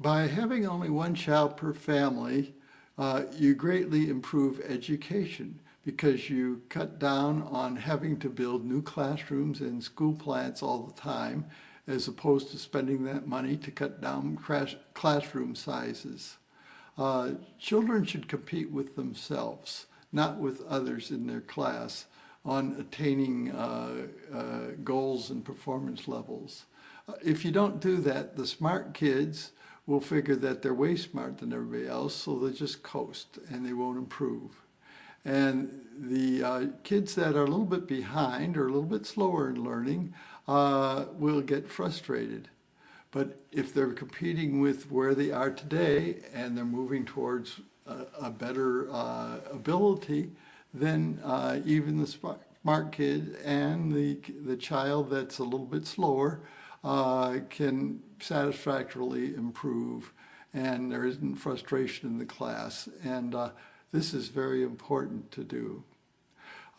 By having only one child per family, you greatly improve education because you cut down on having to build new classrooms and school plants all the time, as opposed to spending that money to cut down classroom sizes. Children should compete with themselves, not with others in their class, on attaining goals and performance levels. If you don't do that, the smart kids will figure that they're way smarter than everybody else, so they'll just coast and they won't improve. And the kids that are a little bit behind or a little bit slower in learning will get frustrated. But if they're competing with where they are today and they're moving towards a better ability, then even the smart kid and the child that's a little bit slower can satisfactorily improve, and there isn't frustration in the class. And this is very important to do.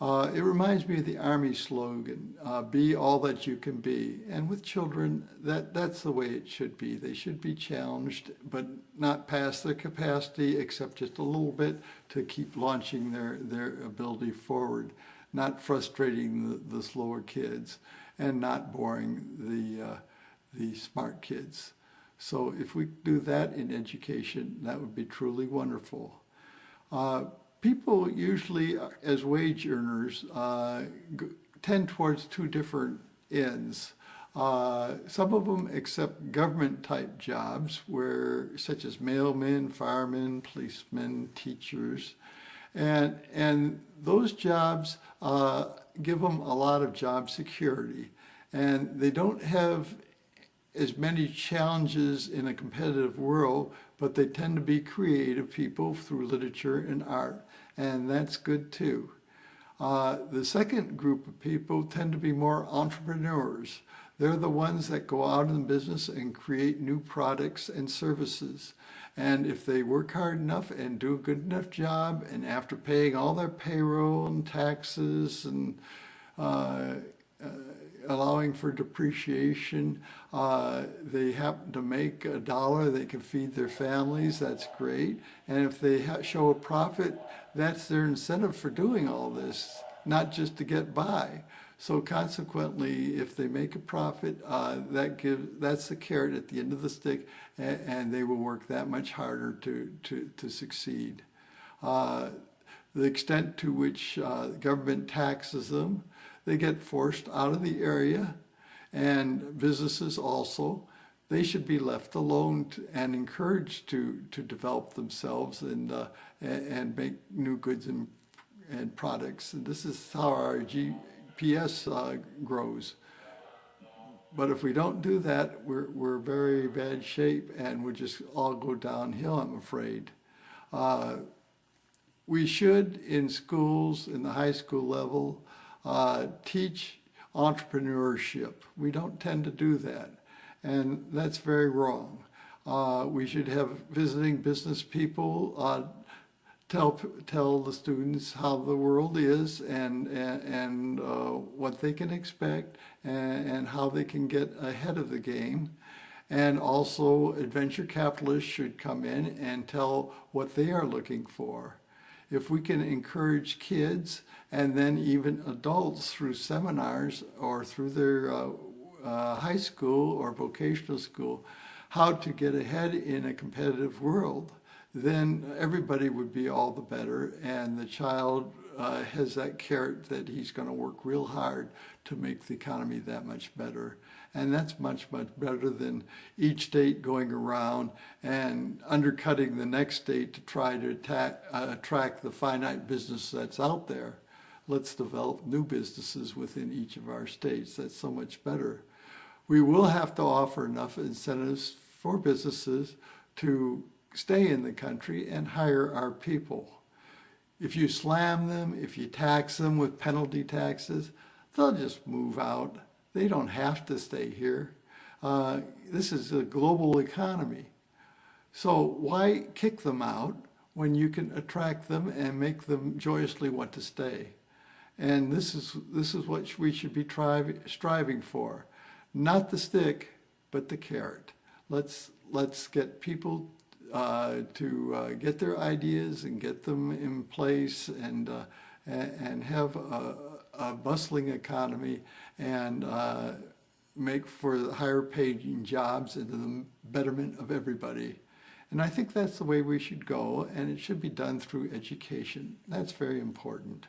It reminds me of the Army slogan, be all that you can be. And with children, that's the way it should be. They should be challenged, but not past their capacity, except just a little bit to keep launching their ability forward, not frustrating the slower kids and not boring the smart kids. So if we do that in education, that would be truly wonderful. People usually, as wage earners, tend towards two different ends. Some of them accept government-type jobs, such as mailmen, firemen, policemen, teachers, and those jobs give them a lot of job security, and they don't have as many challenges in a competitive world, but they tend to be creative people through literature and art, and that's good too. The second group of people tend to be more entrepreneurs. They're the ones that go out in business and create new products and services. And if they work hard enough and do a good enough job, and after paying all their payroll and taxes and allowing for depreciation, they happen to make $1, they can feed their families, that's great. And if they show a profit, that's their incentive for doing all this, not just to get by. So consequently, if they make a profit, that's the carrot at the end of the stick, and they will work that much harder to succeed. The extent to which the government taxes them, they get forced out of the area, and businesses also. They should be left alone and encouraged to develop themselves and make new goods and products. And this is how our GPS grows. But if we don't do that, we're very bad shape, and we'll just all go downhill, I'm afraid. We should, in schools, in the high school level, teach entrepreneurship. We don't tend to do that, and that's very wrong. We should have visiting business people tell the students how the world is and what they can expect and how they can get ahead of the game. And also adventure capitalists should come in and tell what they are looking for. If we can encourage kids and then even adults through seminars or through their high school or vocational school how to get ahead in a competitive world, then everybody would be all the better, and the child has that carrot that he's going to work real hard to make the economy that much better. And that's much, much better than each state going around and undercutting the next state to try to attract the finite business that's out there. Let's develop new businesses within each of our states. That's so much better. We will have to offer enough incentives for businesses to stay in the country and hire our people. If you slam them, if you tax them with penalty taxes, they'll just move out. They don't have to stay here. This is a global economy. So why kick them out when you can attract them and make them joyously want to stay? And this is what we should be striving for. Not the stick, but the carrot. let's get people to get their ideas and get them in place and have a bustling economy and make for higher paying jobs and the betterment of everybody. And I think that's the way we should go, and it should be done through education. That's very important.